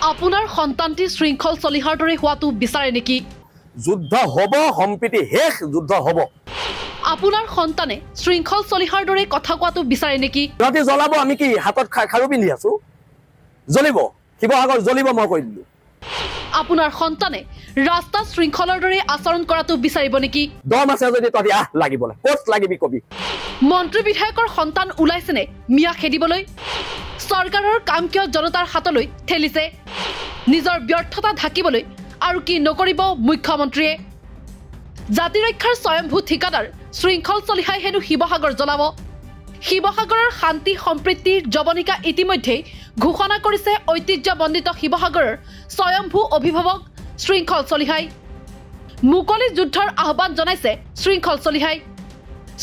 আপোনাৰ সন্তানটি শৃংখল চলিহাৰ দৰে হোৱাটো বিচাৰে নেকি? যুদ্ধ হ'ব, সম্প্ৰীতি শেষ, যুদ্ধ হ'ব। আপোনাৰ সন্তানে শৃংখল চলিহাৰ দৰে কথা কোৱাটো বিচাৰে নেকি? সিহঁতি জ্বলাব, আমি কি হাতত খাৰু পিন্ধি আছো? জ্বলিব, শিৱসাগৰ জ্বলিব, মই কৈ দিলোঁ। আপোনাৰ সন্তানে ৰাস্তাত শৃংখলৰ দৰে আচৰণ কৰাটো বিচাৰিব নেকি? দম আছে যদি তহঁতি আহ লাগিবলৈ, ক'ত লাগিবি কবি। মন্ত্ৰী বিধায়কৰ সন্তান ওলাইছেনে মিয়া খেদিবলৈ? চৰকাৰৰ কাম কিয় জনতাৰ হাতলৈ ঠেলিছে? নিজৰ ব্যৰ্থতা ঢাকিবলৈ আৰু কি নকৰিব মুখ্যমন্ত্ৰীয়ে? জাতিৰক্ষাৰ স্বয়ম্ভূ ঠিকাদাৰ শৃংখল চলিহাই হেনো শিৱসাগৰ জ্বলাব। শিৱসাগৰৰ শান্তি সম্প্ৰীতিৰ জৱনিকা ইতিমধ্যে ঘোষণা কৰিছে ঐতিহ্যমণ্ডিত শিৱসাগৰৰ স্বয়ম্ভূ অভিভাৱক শৃংখল চলিহাই। মুকলি যুদ্ধৰ আহ্বান জনাইছে শৃংখল চলিহাই।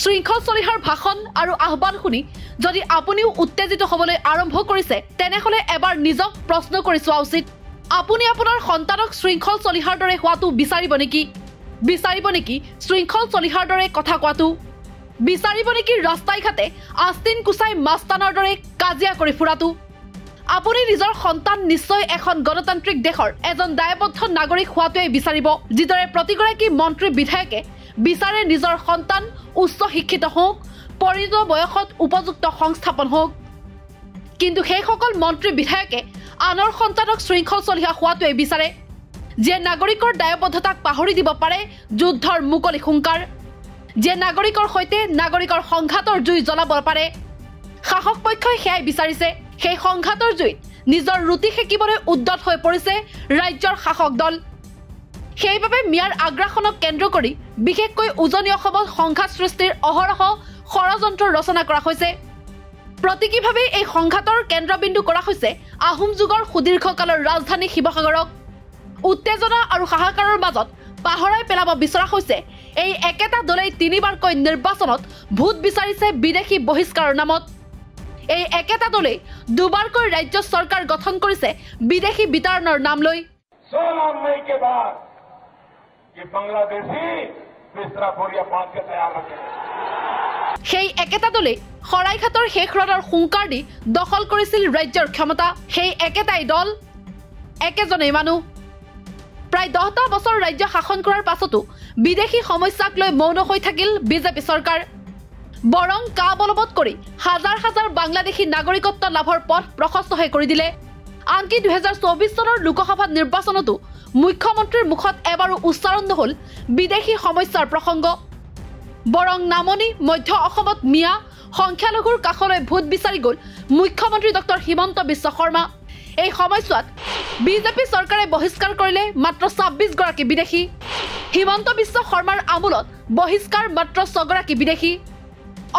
শৃংখল চলিহাৰ ভাষণ আৰু আহ্বান শুনি যদি আপুনিও উত্তেজিত হ'বলৈ আৰম্ভ কৰিছে, তেনেহ'লে এবাৰ নিজক প্ৰশ্ন কৰি চোৱা উচিত। আপুনি আপোনাৰ সন্তানক শৃংখল চলিহাৰ দৰে হোৱাটো বিচাৰিব নেকি? বিচাৰিব নেকি শৃংখল চলিহাৰ দৰে কথা কোৱাটো? বিচাৰিব নেকি ৰাস্তাই ঘাটে আস্তিন কুচাই মাস্তানৰ দৰে কাজিয়া কৰি ফুৰাটো? আপুনি নিজৰ সন্তান নিশ্চয় এখন গণতান্ত্ৰিক দেশৰ এজন দায়বদ্ধ নাগৰিক হোৱাটোৱে বিচাৰিব, যিদৰে প্ৰতিগৰাকী মন্ত্ৰী বিধায়কে বিচাৰে নিজৰ সন্তান উচ্চ শিক্ষিত হওক, পৰিণত বয়সত উপযুক্ত সংস্থাপন হওক। কিন্তু সেইসকল মন্ত্ৰী বিধায়কে আনৰ সন্তানক শৃংখল চলিহা হোৱাটোৱে বিচাৰে, যিয়ে নাগৰিকৰ দায়বদ্ধতাক পাহৰি দিব পাৰে যুদ্ধৰ মুকলি হুংকাৰ, যিয়ে নাগৰিকৰ সৈতে নাগৰিকৰ সংঘাতৰ জুই জ্বলাব পাৰে। শাসক পক্ষই সেয়াই বিচাৰিছে। সেই সংঘাতৰ জুইত নিজৰ ৰুটি সেকিবলৈ উদ্যত হৈ পৰিছে ৰাজ্যৰ শাসক দল। সেইবাবে মিয়াৰ আগ্ৰাসনক কেন্দ্ৰ কৰি বিশেষকৈ উজনি অসমত সংঘাত সৃষ্টিৰ অহৰহ ষড়যন্ত্ৰ ৰচনা কৰা হৈছে। প্ৰতীকীভাৱে এই সংঘাতৰ কেন্দ্ৰবিন্দু কৰা হৈছে আহোম যুগৰ সুদীৰ্ঘকালৰ ৰাজধানী শিৱসাগৰক। উত্তেজনা আৰু হাহাকাৰৰ মাজত পাহৰাই পেলাব বিচৰা হৈছে এই একেটা দলেই তিনিবাৰকৈ নিৰ্বাচনত ভোট বিচাৰিছে বিদেশী বহিষ্কাৰৰ নামত। এই একেটা দলেই দুবাৰকৈ ৰাজ্য চৰকাৰ গঠন কৰিছে বিদেশী বিতৰণৰ নাম লৈ। 16 मई के बाद ये बांग्लादेशी बिस्तरा बोरिया बांध के तैयार रखे। সেই একেটা দলেই শৰাইঘাটৰ শেষ ৰদৰ হুংকাৰ দি দখল কৰিছিল ৰাজ্যৰ ক্ষমতা। সেই একেটাই দল, একেজনেই মানুহ। প্ৰায় 10টা বছৰ ৰাজ্য শাসন কৰাৰ পাছতো বিদেশী সমস্যাক লৈ মৌন হৈ থাকিল বিজেপি চৰকাৰ। বৰং কা বলবৎ কৰি হাজাৰ হাজাৰ বাংলাদেশী নাগৰিকত্ব লাভৰ পথ প্ৰশস্তহে কৰি দিলে। আনকি 2024 চনৰ লোকসভা নিৰ্বাচনতো মুখ্যমন্ত্ৰীৰ মুখত এবাৰো উচ্চাৰণ নহল বিদেশী সমস্যাৰ প্ৰসংগ। বৰং নামনি মধ্য অসমত মিয়া সংখ্যালঘুৰ কাষলৈ ভোট বিচাৰি গ'ল মুখ্যমন্ত্ৰী ডক্টৰ হিমন্ত বিশ্ব শৰ্মা। এই সময়ছোৱাত বিজেপি চৰকাৰে বহিষ্কাৰ কৰিলে মাত্ৰ 26 গৰাকী বিদেশী। হিমন্ত বিশ্ব শৰ্মাৰ আমোলত বহিষ্কাৰ মাত্ৰ 6 গৰাকী বিদেশী।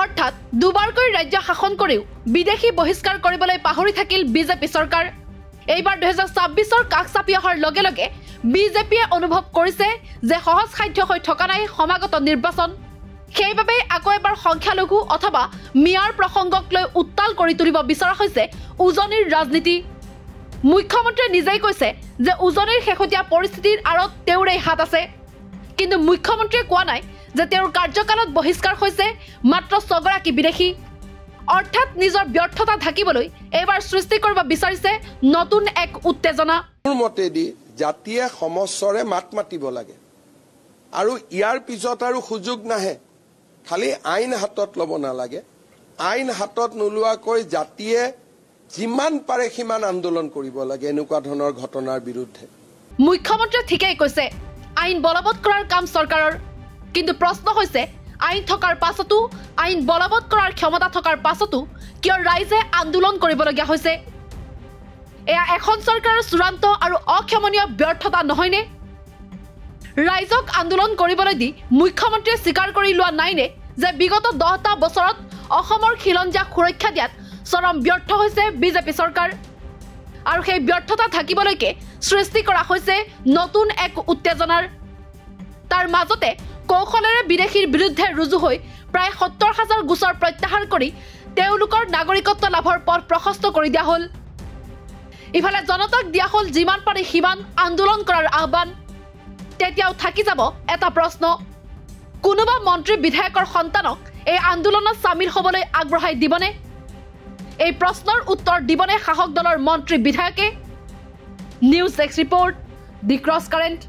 অৰ্থাৎ দুবাৰকৈ ৰাজ্য শাসন কৰিও বিদেশী বহিষ্কাৰ কৰিবলৈ পাহৰি থাকিল বিজেপি চৰকাৰ। এইবাৰ 2026ৰ কাষ চাপি অহাৰ লগে লগে বিজেপিয়ে অনুভৱ কৰিছে যে সহজসাধ্য হৈ থকা নাই সমাগত নিৰ্বাচন। সেইবাবে আকৌ এবাৰ সংখ্যালঘু অথবা মিয়াৰ প্ৰসংগক লৈ উত্তাল কৰি তুলিব বিচৰা হৈছে উজনিৰ ৰাজনীতি। মুখ্যমন্ত্ৰীয়ে নিজেই কৈছে যে উজনিৰ শেহতীয়া পৰিস্থিতিৰ আঁৰত তেওঁৰেই হাত আছে, কিন্তু মুখ্যমন্ত্ৰীয়ে কোৱা নাই যে তেওঁৰ কাৰ্যকালত বহিষ্কাৰ হৈছে মাত্ৰ 6 গৰাকী বিদেশী। অৰ্থাৎ নিজৰ ব্যৰ্থতা ঢাকিবলৈ এইবাৰ সৃষ্টি কৰিব বিচাৰিছে নতুন এক উত্তেজনা। মোৰ মতেদি জাতীয় সমস্যৰে মাত মাতিব লাগে আৰু ইয়াৰ পিছত আৰু সুযোগ নাহে। খালি আইন হাতত ল'ব নালাগে। আইন হাতত নোলোৱাকৈ জাতিয়ে যিমান পাৰে সিমান আন্দোলন কৰিব লাগে এনেকুৱা ধৰণৰ ঘটনাৰ বিৰুদ্ধে। মুখ্যমন্ত্ৰীয়ে ঠিকেই কৈছে, আইন বলবৎ কৰাৰ কাম চৰকাৰৰ। কিন্তু প্ৰশ্ন হৈছে, আইন থকাৰ পাছতো, আইন বলবৎ কৰাৰ ক্ষমতা থকাৰ পাছতো কিয় ৰাইজে আন্দোলন কৰিবলগীয়া হৈছে? এয়া এখন চৰকাৰৰ চূড়ান্ত আৰু অক্ষমনীয় ব্যৰ্থতা নহয়নে? ৰাইজক আন্দোলন কৰিবলৈ দি মুখ্যমন্ত্ৰীয়ে স্বীকাৰ কৰি লোৱা নাইনে যে বিগত 10টা বছৰত অসমৰ খিলঞ্জীয়াক সুৰক্ষা দিয়াত চৰম ব্যৰ্থ হৈছে বিজেপি চৰকাৰ। আৰু সেই ব্যৰ্থতা ঢাকিবলৈকে সৃষ্টি কৰা হৈছে নতুন এক উত্তেজনাৰ। তাৰ মাজতে কৌশলেৰে বিদেশীৰ বিৰুদ্ধে ৰুজু হৈ প্ৰায় 70,000 গোচৰ প্ৰত্যাহাৰ কৰি তেওঁলোকৰ নাগৰিকত্ব লাভৰ পথ প্ৰশস্ত কৰি দিয়া হ'ল। ইফালে জনতাক দিয়া হ'ল যিমান পাৰি সিমান আন্দোলন কৰাৰ আহ্বান। তেতিয়াও থাকি যাব এটা প্ৰশ্ন, কোনোবা মন্ত্ৰী বিধায়কৰ সন্তানক এই আন্দোলনত সামিল হ'বলৈ আগবঢ়াই দিবনে? এই প্ৰশ্নৰ উত্তৰ দিবনে শাসক দলৰ মন্ত্ৰী বিধায়কে? নিউজ ডেস্ক ৰিপৰ্ট দি ক্ৰছ কাৰেণ্ট